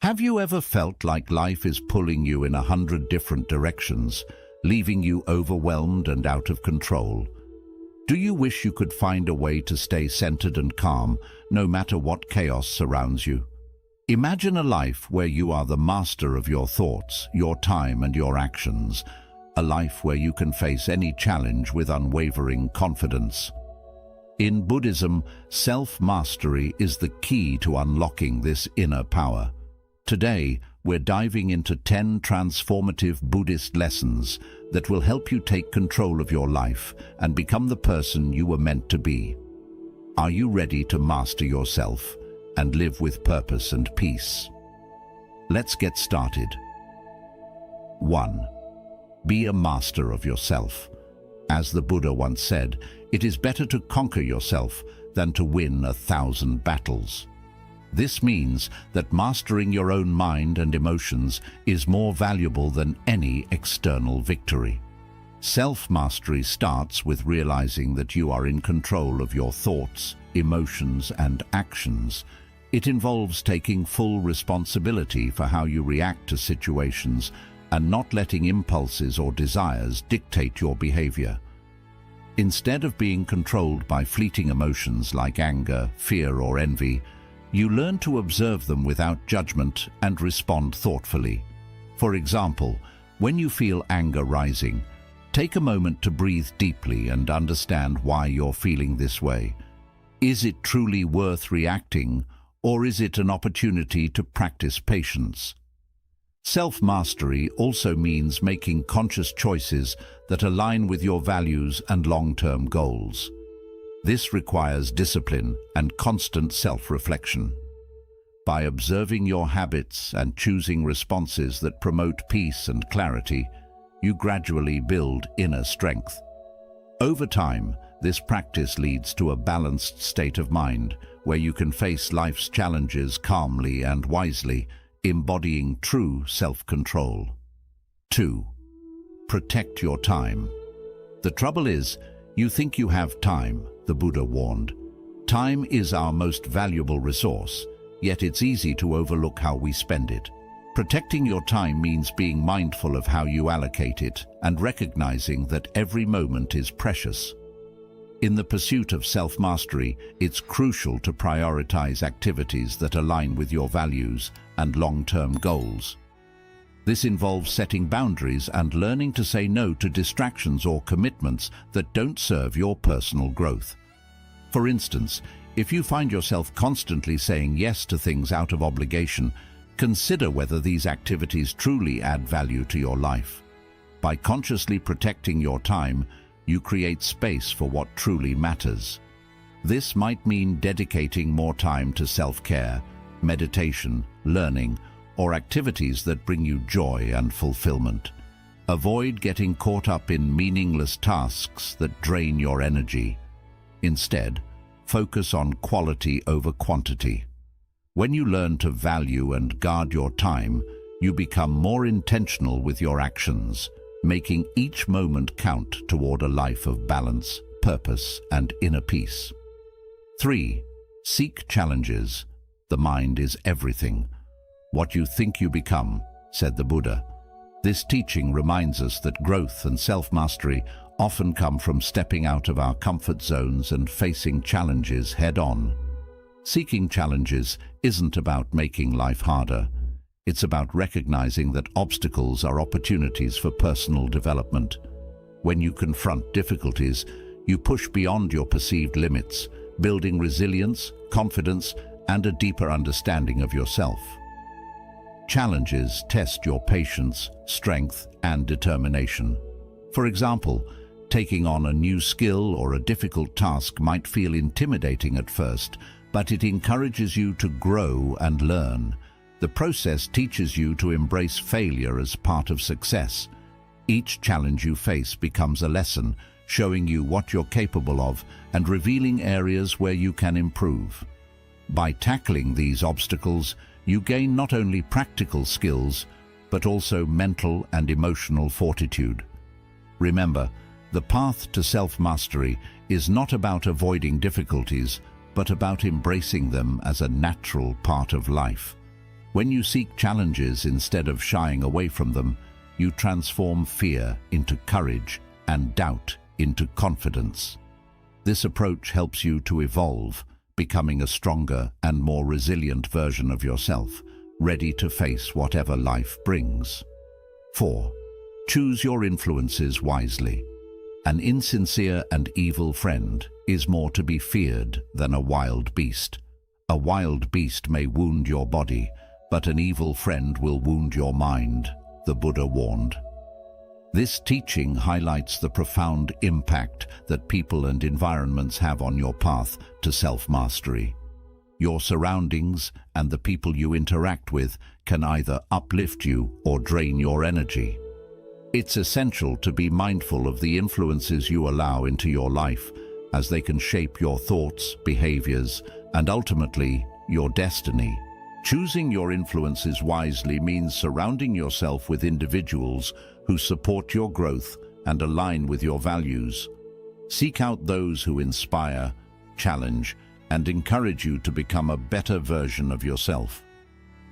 Have you ever felt like life is pulling you in 100 different directions, leaving you overwhelmed and out of control? Do you wish you could find a way to stay centered and calm, no matter what chaos surrounds you? Imagine a life where you are the master of your thoughts, your time and your actions. A life where you can face any challenge with unwavering confidence. In Buddhism, self-mastery is the key to unlocking this inner power. Today, we're diving into 10 transformative Buddhist lessons that will help you take control of your life and become the person you were meant to be. Are you ready to master yourself and live with purpose and peace? Let's get started. 1. Be a master of yourself. As the Buddha once said, it is better to conquer yourself than to win 1,000 battles. This means that mastering your own mind and emotions is more valuable than any external victory. Self-mastery starts with realizing that you are in control of your thoughts, emotions, and actions. It involves taking full responsibility for how you react to situations and not letting impulses or desires dictate your behavior. Instead of being controlled by fleeting emotions like anger, fear, or envy, you learn to observe them without judgment and respond thoughtfully. For example, when you feel anger rising, take a moment to breathe deeply and understand why you're feeling this way. Is it truly worth reacting, or is it an opportunity to practice patience? Self-mastery also means making conscious choices that align with your values and long-term goals. This requires discipline and constant self-reflection. By observing your habits and choosing responses that promote peace and clarity, you gradually build inner strength. Over time, this practice leads to a balanced state of mind where you can face life's challenges calmly and wisely, embodying true self-control. 2. Protect your time. The trouble is, you think you have time, the Buddha warned. Time is our most valuable resource, yet it's easy to overlook how we spend it. Protecting your time means being mindful of how you allocate it and recognizing that every moment is precious. In the pursuit of self-mastery, it's crucial to prioritize activities that align with your values and long-term goals. This involves setting boundaries and learning to say no to distractions or commitments that don't serve your personal growth. For instance, if you find yourself constantly saying yes to things out of obligation, consider whether these activities truly add value to your life. By consciously protecting your time, you create space for what truly matters. This might mean dedicating more time to self-care, meditation, learning, or activities that bring you joy and fulfillment. Avoid getting caught up in meaningless tasks that drain your energy. Instead, focus on quality over quantity. When you learn to value and guard your time, you become more intentional with your actions, making each moment count toward a life of balance, purpose, and inner peace. 3. Seek challenges. The mind is everything. What you think you become, said the Buddha. This teaching reminds us that growth and self-mastery often come from stepping out of our comfort zones and facing challenges head-on. Seeking challenges isn't about making life harder. It's about recognizing that obstacles are opportunities for personal development. When you confront difficulties, you push beyond your perceived limits, building resilience, confidence, and a deeper understanding of yourself. Challenges test your patience, strength, and determination. For example, taking on a new skill or a difficult task might feel intimidating at first, but it encourages you to grow and learn. The process teaches you to embrace failure as part of success. Each challenge you face becomes a lesson, showing you what you're capable of and revealing areas where you can improve. By tackling these obstacles, you gain not only practical skills, but also mental and emotional fortitude. Remember, the path to self-mastery is not about avoiding difficulties, but about embracing them as a natural part of life. When you seek challenges instead of shying away from them, you transform fear into courage and doubt into confidence. This approach helps you to evolve, becoming a stronger and more resilient version of yourself, ready to face whatever life brings. 4. Choose your influences wisely. An insincere and evil friend is more to be feared than a wild beast. A wild beast may wound your body, but an evil friend will wound your mind, the Buddha warned. This teaching highlights the profound impact that people and environments have on your path to self-mastery. Your surroundings and the people you interact with can either uplift you or drain your energy. It's essential to be mindful of the influences you allow into your life, as they can shape your thoughts, behaviors, and ultimately, your destiny. Choosing your influences wisely means surrounding yourself with individuals who support your growth and align with your values. Seek out those who inspire, challenge, and encourage you to become a better version of yourself.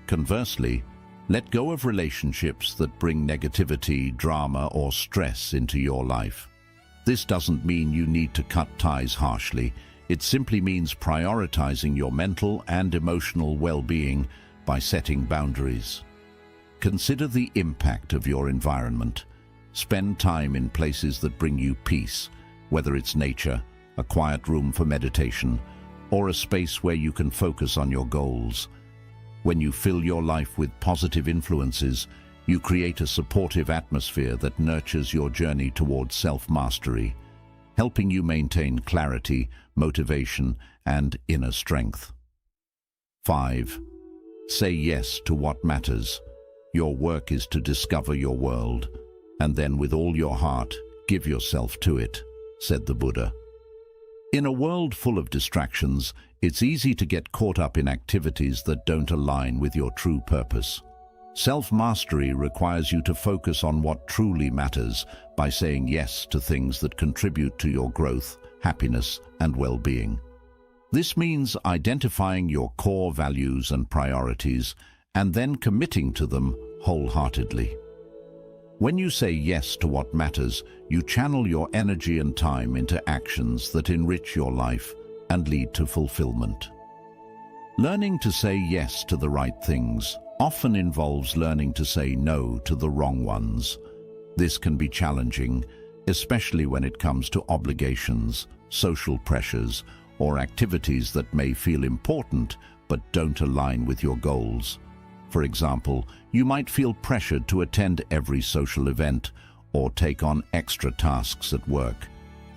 Conversely, let go of relationships that bring negativity, drama, or stress into your life. This doesn't mean you need to cut ties harshly. It simply means prioritizing your mental and emotional well-being by setting boundaries. Consider the impact of your environment. Spend time in places that bring you peace, whether it's nature, a quiet room for meditation, or a space where you can focus on your goals. When you fill your life with positive influences, you create a supportive atmosphere that nurtures your journey towards self-mastery, helping you maintain clarity, motivation, and inner strength. 5. Say yes to what matters. Your work is to discover your world, and then with all your heart, give yourself to it, said the Buddha. In a world full of distractions, it's easy to get caught up in activities that don't align with your true purpose. Self-mastery requires you to focus on what truly matters by saying yes to things that contribute to your growth, happiness, and well-being. This means identifying your core values and priorities and then committing to them wholeheartedly. When you say yes to what matters, you channel your energy and time into actions that enrich your life and lead to fulfillment. Learning to say yes to the right things often involves learning to say no to the wrong ones. This can be challenging, especially when it comes to obligations, social pressures, or activities that may feel important but don't align with your goals. For example, you might feel pressured to attend every social event or take on extra tasks at work.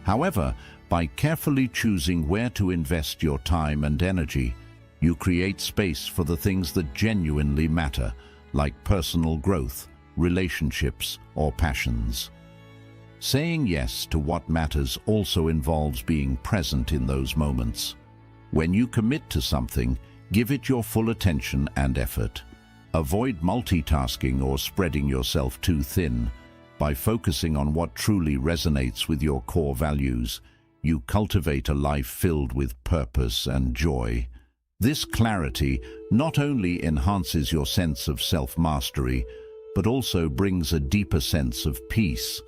However, by carefully choosing where to invest your time and energy, you create space for the things that genuinely matter, like personal growth, relationships, or passions. Saying yes to what matters also involves being present in those moments. When you commit to something, give it your full attention and effort. Avoid multitasking or spreading yourself too thin. By focusing on what truly resonates with your core values, you cultivate a life filled with purpose and joy. This clarity not only enhances your sense of self-mastery, but also brings a deeper sense of peace,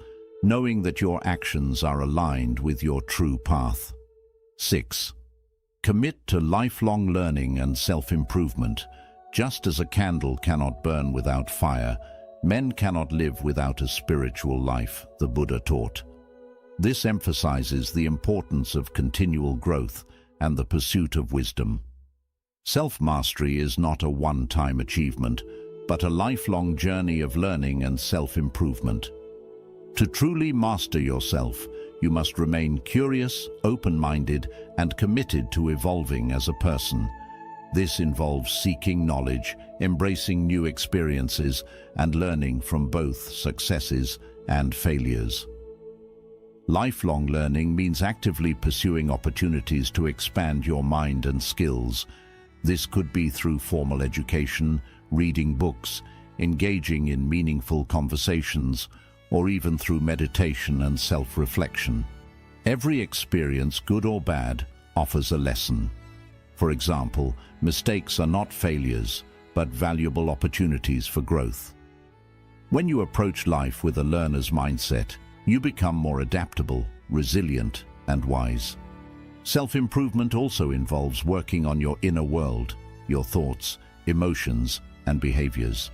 knowing that your actions are aligned with your true path. 6. Commit to lifelong learning and self-improvement. Just as a candle cannot burn without fire, men cannot live without a spiritual life, the Buddha taught. This emphasizes the importance of continual growth and the pursuit of wisdom. Self-mastery is not a one-time achievement, but a lifelong journey of learning and self-improvement. To truly master yourself, you must remain curious, open-minded, and committed to evolving as a person. This involves seeking knowledge, embracing new experiences, and learning from both successes and failures. Lifelong learning means actively pursuing opportunities to expand your mind and skills. This could be through formal education, reading books, engaging in meaningful conversations, or even through meditation and self-reflection. Every experience, good or bad, offers a lesson. For example, mistakes are not failures, but valuable opportunities for growth. When you approach life with a learner's mindset, you become more adaptable, resilient, and wise. Self-improvement also involves working on your inner world, your thoughts, emotions, and behaviors.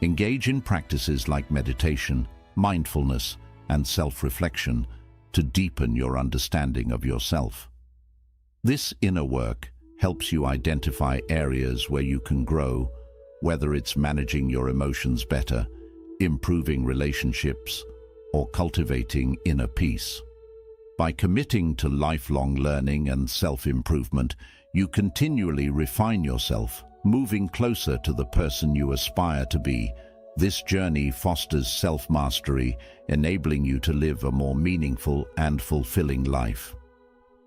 Engage in practices like meditation, mindfulness, and self-reflection to deepen your understanding of yourself. This inner work helps you identify areas where you can grow, whether it's managing your emotions better, improving relationships, or cultivating inner peace. By committing to lifelong learning and self-improvement, you continually refine yourself, moving closer to the person you aspire to be. This journey fosters self-mastery, enabling you to live a more meaningful and fulfilling life.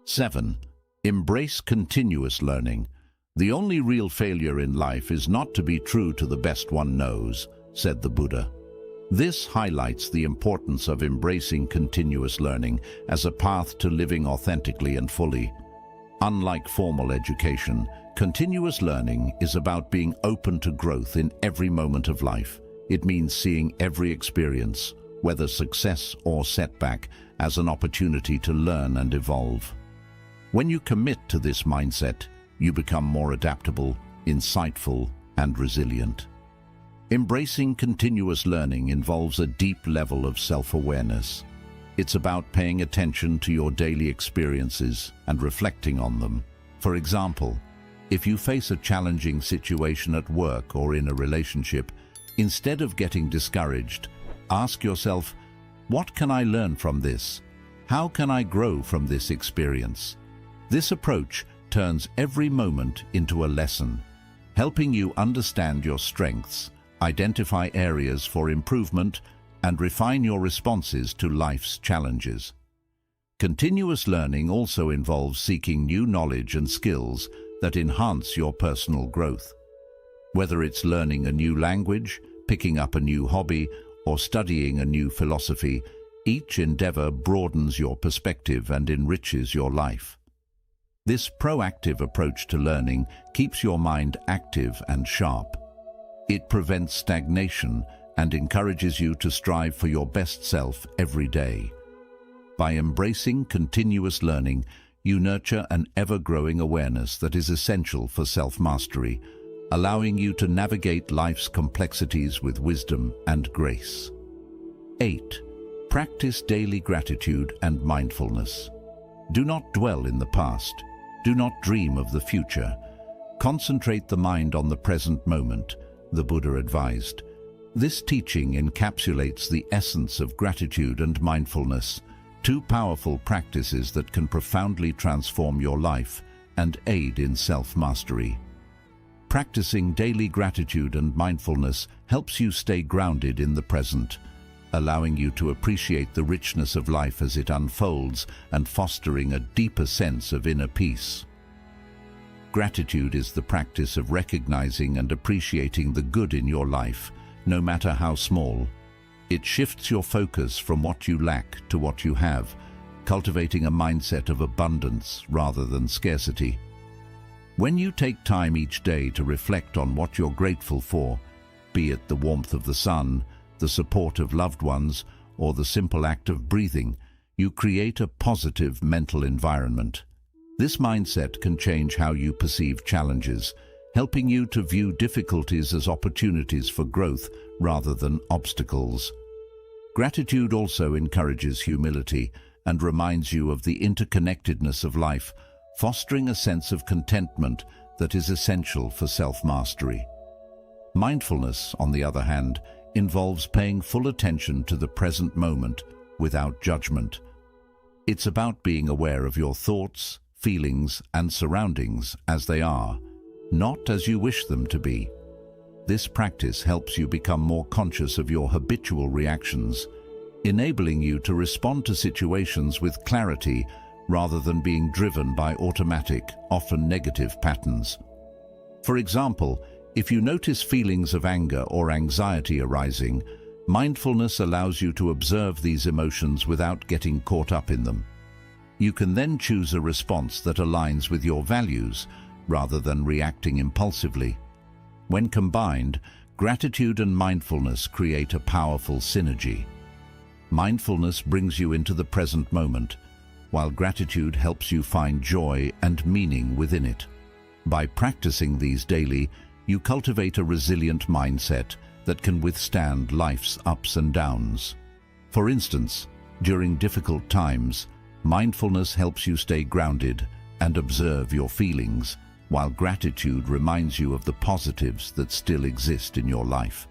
7. Embrace continuous learning. The only real failure in life is not to be true to the best one knows, said the Buddha. This highlights the importance of embracing continuous learning as a path to living authentically and fully. Unlike formal education, continuous learning is about being open to growth in every moment of life. It means seeing every experience, whether success or setback, as an opportunity to learn and evolve. When you commit to this mindset, you become more adaptable, insightful, and resilient. Embracing continuous learning involves a deep level of self-awareness. It's about paying attention to your daily experiences and reflecting on them. For example, if you face a challenging situation at work or in a relationship, instead of getting discouraged, ask yourself, what can I learn from this? How can I grow from this experience? This approach turns every moment into a lesson, helping you understand your strengths, identify areas for improvement, and refine your responses to life's challenges. Continuous learning also involves seeking new knowledge and skills that enhance your personal growth. Whether it's learning a new language, picking up a new hobby, or studying a new philosophy, each endeavor broadens your perspective and enriches your life. This proactive approach to learning keeps your mind active and sharp. It prevents stagnation and encourages you to strive for your best self every day. By embracing continuous learning, you nurture an ever-growing awareness that is essential for self-mastery, allowing you to navigate life's complexities with wisdom and grace. 8. Practice daily gratitude and mindfulness. Do not dwell in the past. Do not dream of the future. Concentrate the mind on the present moment, the Buddha advised. This teaching encapsulates the essence of gratitude and mindfulness, two powerful practices that can profoundly transform your life and aid in self-mastery. Practicing daily gratitude and mindfulness helps you stay grounded in the present, allowing you to appreciate the richness of life as it unfolds and fostering a deeper sense of inner peace. Gratitude is the practice of recognizing and appreciating the good in your life, no matter how small. It shifts your focus from what you lack to what you have, cultivating a mindset of abundance rather than scarcity. When you take time each day to reflect on what you're grateful for, be it the warmth of the sun, the support of loved ones, or the simple act of breathing, you create a positive mental environment. This mindset can change how you perceive challenges, helping you to view difficulties as opportunities for growth rather than obstacles. Gratitude also encourages humility and reminds you of the interconnectedness of life, fostering a sense of contentment that is essential for self-mastery. Mindfulness, on the other hand, involves paying full attention to the present moment without judgment. It's about being aware of your thoughts, feelings, and surroundings as they are, not as you wish them to be. This practice helps you become more conscious of your habitual reactions, enabling you to respond to situations with clarity rather than being driven by automatic, often negative patterns. For example, if you notice feelings of anger or anxiety arising, mindfulness allows you to observe these emotions without getting caught up in them. You can then choose a response that aligns with your values rather than reacting impulsively. When combined, gratitude and mindfulness create a powerful synergy. Mindfulness brings you into the present moment, while gratitude helps you find joy and meaning within it. By practicing these daily, you cultivate a resilient mindset that can withstand life's ups and downs. For instance, during difficult times, mindfulness helps you stay grounded and observe your feelings, while gratitude reminds you of the positives that still exist in your life.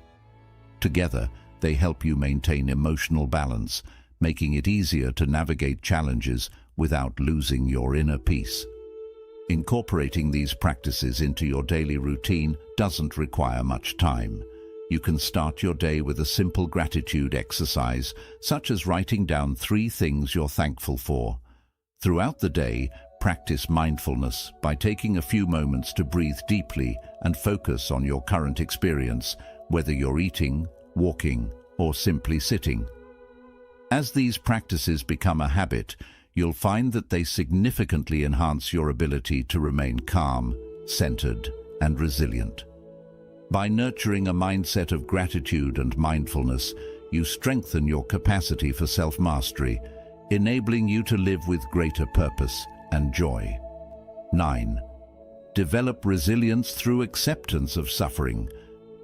Together, they help you maintain emotional balance, making it easier to navigate challenges without losing your inner peace. Incorporating these practices into your daily routine doesn't require much time. You can start your day with a simple gratitude exercise, such as writing down 3 things you're thankful for. Throughout the day, practice mindfulness by taking a few moments to breathe deeply and focus on your current experience, whether you're eating, walking, or simply sitting. As these practices become a habit, you'll find that they significantly enhance your ability to remain calm, centered, and resilient. By nurturing a mindset of gratitude and mindfulness, you strengthen your capacity for self-mastery, enabling you to live with greater purpose and joy. 9. Develop resilience through acceptance of suffering.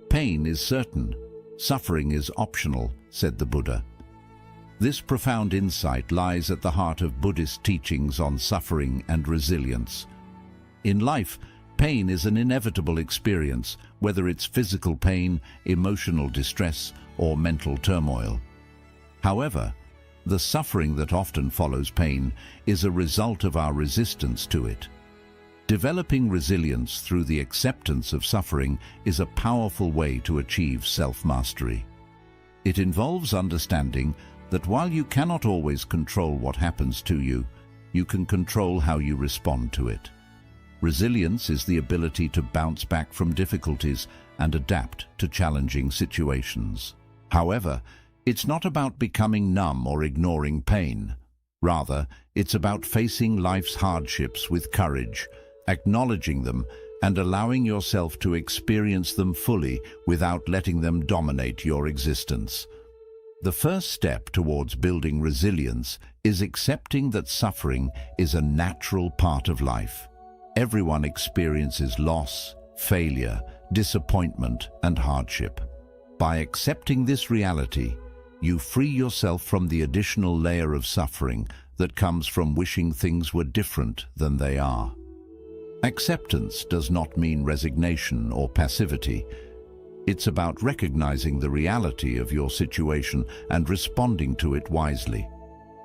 Pain is certain, suffering is optional, said the Buddha. This profound insight lies at the heart of Buddhist teachings on suffering and resilience. In life, pain is an inevitable experience, whether it's physical pain, emotional distress, or mental turmoil. However, the suffering that often follows pain is a result of our resistance to it. Developing resilience through the acceptance of suffering is a powerful way to achieve self-mastery. It involves understanding that while you cannot always control what happens to you, you can control how you respond to it. Resilience is the ability to bounce back from difficulties and adapt to challenging situations. However, it's not about becoming numb or ignoring pain. Rather, it's about facing life's hardships with courage, acknowledging them, and allowing yourself to experience them fully without letting them dominate your existence. The first step towards building resilience is accepting that suffering is a natural part of life. Everyone experiences loss, failure, disappointment, and hardship. By accepting this reality, you free yourself from the additional layer of suffering that comes from wishing things were different than they are. Acceptance does not mean resignation or passivity. It's about recognizing the reality of your situation and responding to it wisely.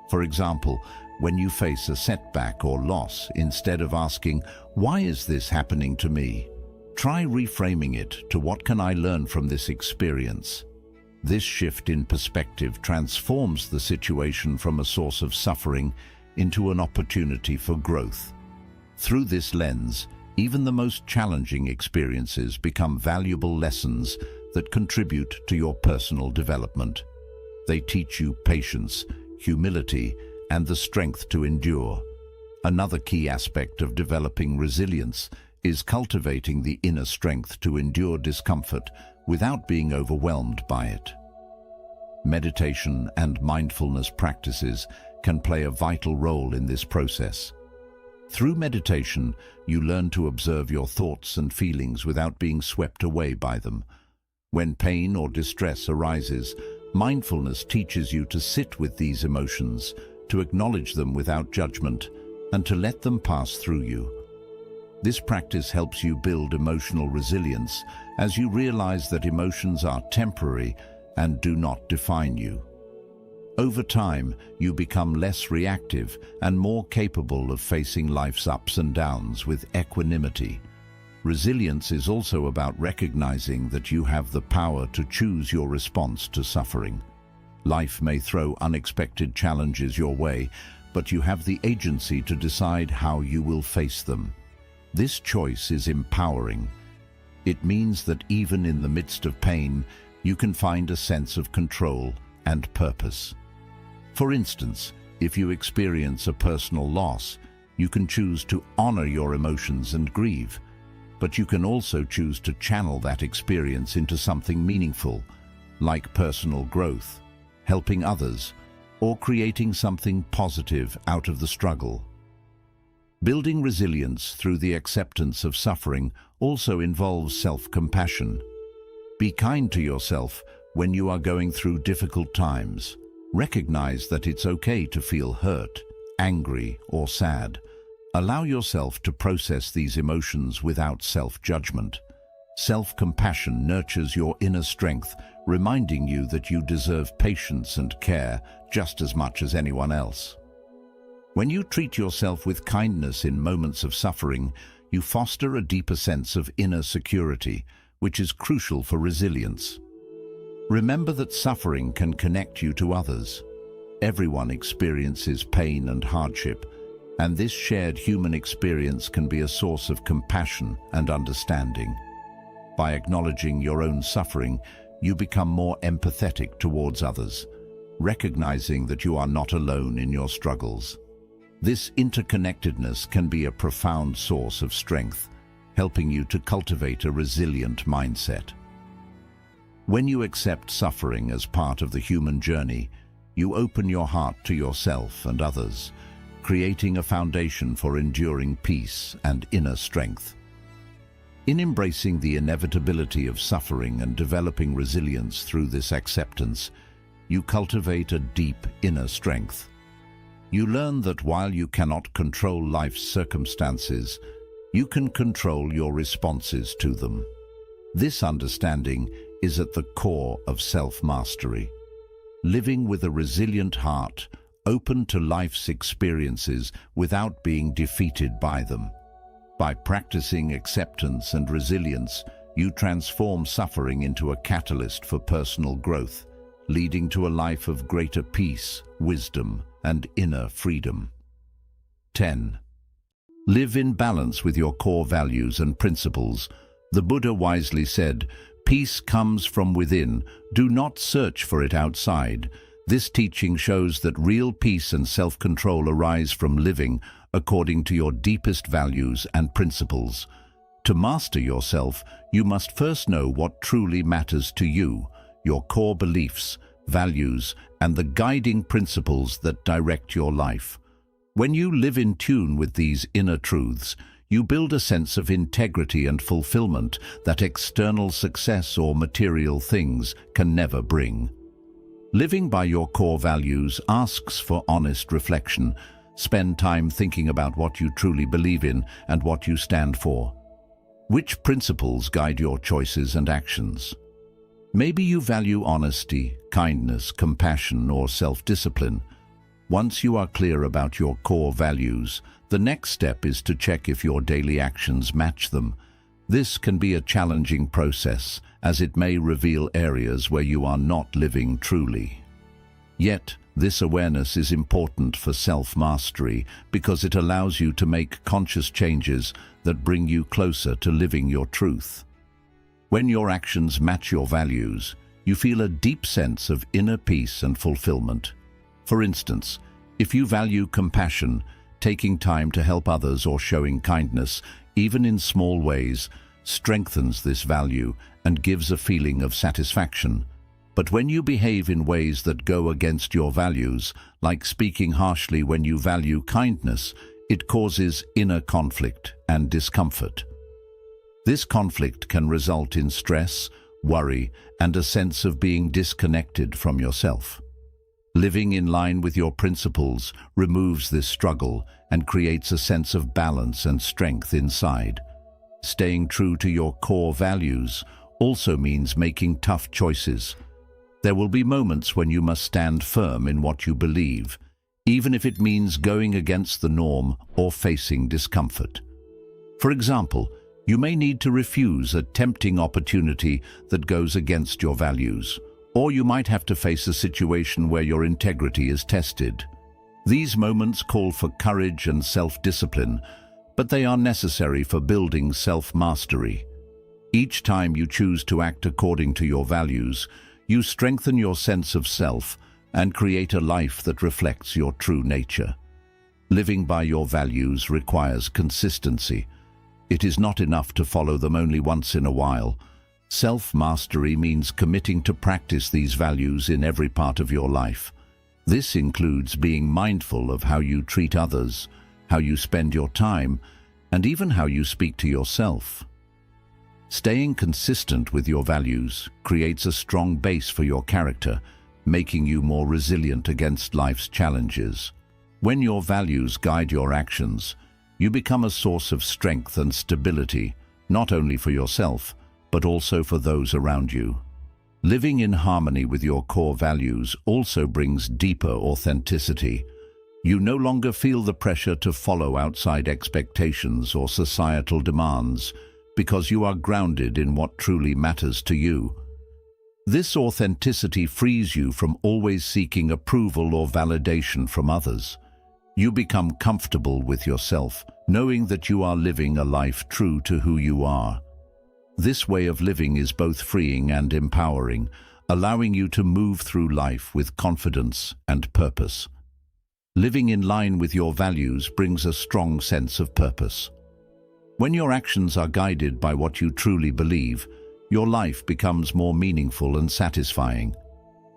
For example, when you face a setback or loss, instead of asking, "Why is this happening to me?" try reframing it to "What can I learn from this experience?" This shift in perspective transforms the situation from a source of suffering into an opportunity for growth. Through this lens, even the most challenging experiences become valuable lessons that contribute to your personal development. They teach you patience, humility, and the strength to endure. Another key aspect of developing resilience is cultivating the inner strength to endure discomfort without being overwhelmed by it. Meditation and mindfulness practices can play a vital role in this process. Through meditation, you learn to observe your thoughts and feelings without being swept away by them. When pain or distress arises, mindfulness teaches you to sit with these emotions, to acknowledge them without judgment, and to let them pass through you. This practice helps you build emotional resilience as you realize that emotions are temporary and do not define you. Over time, you become less reactive and more capable of facing life's ups and downs with equanimity. Resilience is also about recognizing that you have the power to choose your response to suffering. Life may throw unexpected challenges your way, but you have the agency to decide how you will face them. This choice is empowering. It means that even in the midst of pain, you can find a sense of control and purpose. For instance, if you experience a personal loss, you can choose to honor your emotions and grieve. but you can also choose to channel that experience into something meaningful, like personal growth, helping others, or creating something positive out of the struggle. Building resilience through the acceptance of suffering also involves self-compassion. Be kind to yourself when you are going through difficult times. Recognize that it's okay to feel hurt, angry, or sad. Allow yourself to process these emotions without self-judgment. Self-compassion nurtures your inner strength, reminding you that you deserve patience and care just as much as anyone else. When you treat yourself with kindness in moments of suffering, you foster a deeper sense of inner security, which is crucial for resilience. Remember that suffering can connect you to others. Everyone experiences pain and hardship, and this shared human experience can be a source of compassion and understanding. By acknowledging your own suffering, you become more empathetic towards others, recognizing that you are not alone in your struggles. This interconnectedness can be a profound source of strength, helping you to cultivate a resilient mindset. When you accept suffering as part of the human journey, you open your heart to yourself and others, creating a foundation for enduring peace and inner strength. In embracing the inevitability of suffering and developing resilience through this acceptance, you cultivate a deep inner strength. You learn that while you cannot control life's circumstances, you can control your responses to them. This understanding is at the core of self-mastery. Living with a resilient heart, open to life's experiences without being defeated by them. By practicing acceptance and resilience, you transform suffering into a catalyst for personal growth, leading to a life of greater peace, wisdom, and inner freedom. 10. Live in balance with your core values and principles. The Buddha wisely said, "Peace comes from within. Do not search for it outside." This teaching shows that real peace and self-control arise from living according to your deepest values and principles. To master yourself, you must first know what truly matters to you, your core beliefs, values, and the guiding principles that direct your life. When you live in tune with these inner truths, you build a sense of integrity and fulfillment that external success or material things can never bring. Living by your core values asks for honest reflection. Spend time thinking about what you truly believe in and what you stand for. Which principles guide your choices and actions? Maybe you value honesty, kindness, compassion, or self-discipline. Once you are clear about your core values, the next step is to check if your daily actions match them. This can be a challenging process, as it may reveal areas where you are not living truly. Yet, this awareness is important for self-mastery because it allows you to make conscious changes that bring you closer to living your truth. When your actions match your values, you feel a deep sense of inner peace and fulfillment. For instance, if you value compassion, taking time to help others or showing kindness, even in small ways, strengthens this value and gives a feeling of satisfaction. But when you behave in ways that go against your values, like speaking harshly when you value kindness, it causes inner conflict and discomfort. This conflict can result in stress, worry, and a sense of being disconnected from yourself. Living in line with your principles removes this struggle and creates a sense of balance and strength inside. Staying true to your core values also means making tough choices. There will be moments when you must stand firm in what you believe, even if it means going against the norm or facing discomfort. For example, you may need to refuse a tempting opportunity that goes against your values, or you might have to face a situation where your integrity is tested. These moments call for courage and self-discipline, but they are necessary for building self-mastery. Each time you choose to act according to your values, you strengthen your sense of self and create a life that reflects your true nature. Living by your values requires consistency. It is not enough to follow them only once in a while. Self-mastery means committing to practice these values in every part of your life. This includes being mindful of how you treat others, how you spend your time, and even how you speak to yourself. Staying consistent with your values creates a strong base for your character, making you more resilient against life's challenges. When your values guide your actions, you become a source of strength and stability, not only for yourself, but also for those around you. Living in harmony with your core values also brings deeper authenticity. You no longer feel the pressure to follow outside expectations or societal demands, because you are grounded in what truly matters to you. This authenticity frees you from always seeking approval or validation from others. You become comfortable with yourself, knowing that you are living a life true to who you are. This way of living is both freeing and empowering, allowing you to move through life with confidence and purpose. Living in line with your values brings a strong sense of purpose. When your actions are guided by what you truly believe, your life becomes more meaningful and satisfying.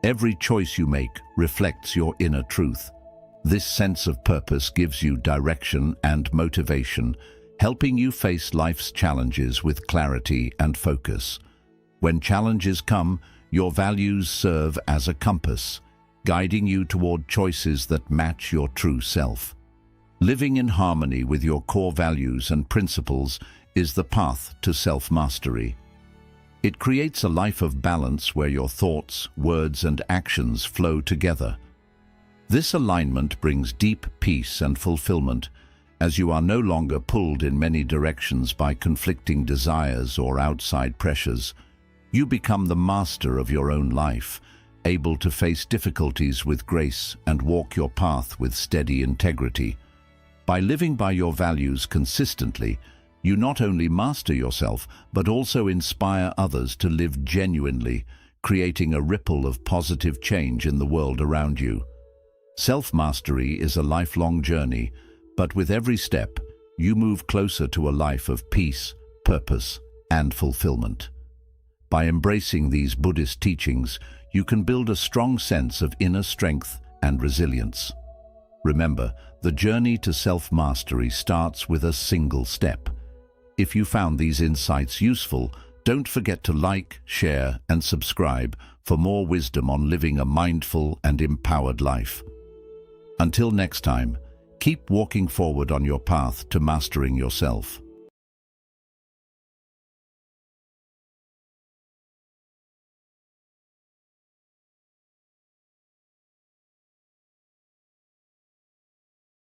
Every choice you make reflects your inner truth. This sense of purpose gives you direction and motivation, helping you face life's challenges with clarity and focus. When challenges come, your values serve as a compass, guiding you toward choices that match your true self. Living in harmony with your core values and principles is the path to self-mastery. It creates a life of balance where your thoughts, words, and actions flow together. This alignment brings deep peace and fulfillment, as you are no longer pulled in many directions by conflicting desires or outside pressures. You become the master of your own life, able to face difficulties with grace and walk your path with steady integrity. By living by your values consistently, you not only master yourself, but also inspire others to live genuinely, creating a ripple of positive change in the world around you. Self-mastery is a lifelong journey, but with every step, you move closer to a life of peace, purpose, and fulfillment. By embracing these Buddhist teachings, you can build a strong sense of inner strength and resilience. Remember, the journey to self-mastery starts with a single step. If you found these insights useful, don't forget to like, share, and subscribe for more wisdom on living a mindful and empowered life. Until next time, keep walking forward on your path to mastering yourself.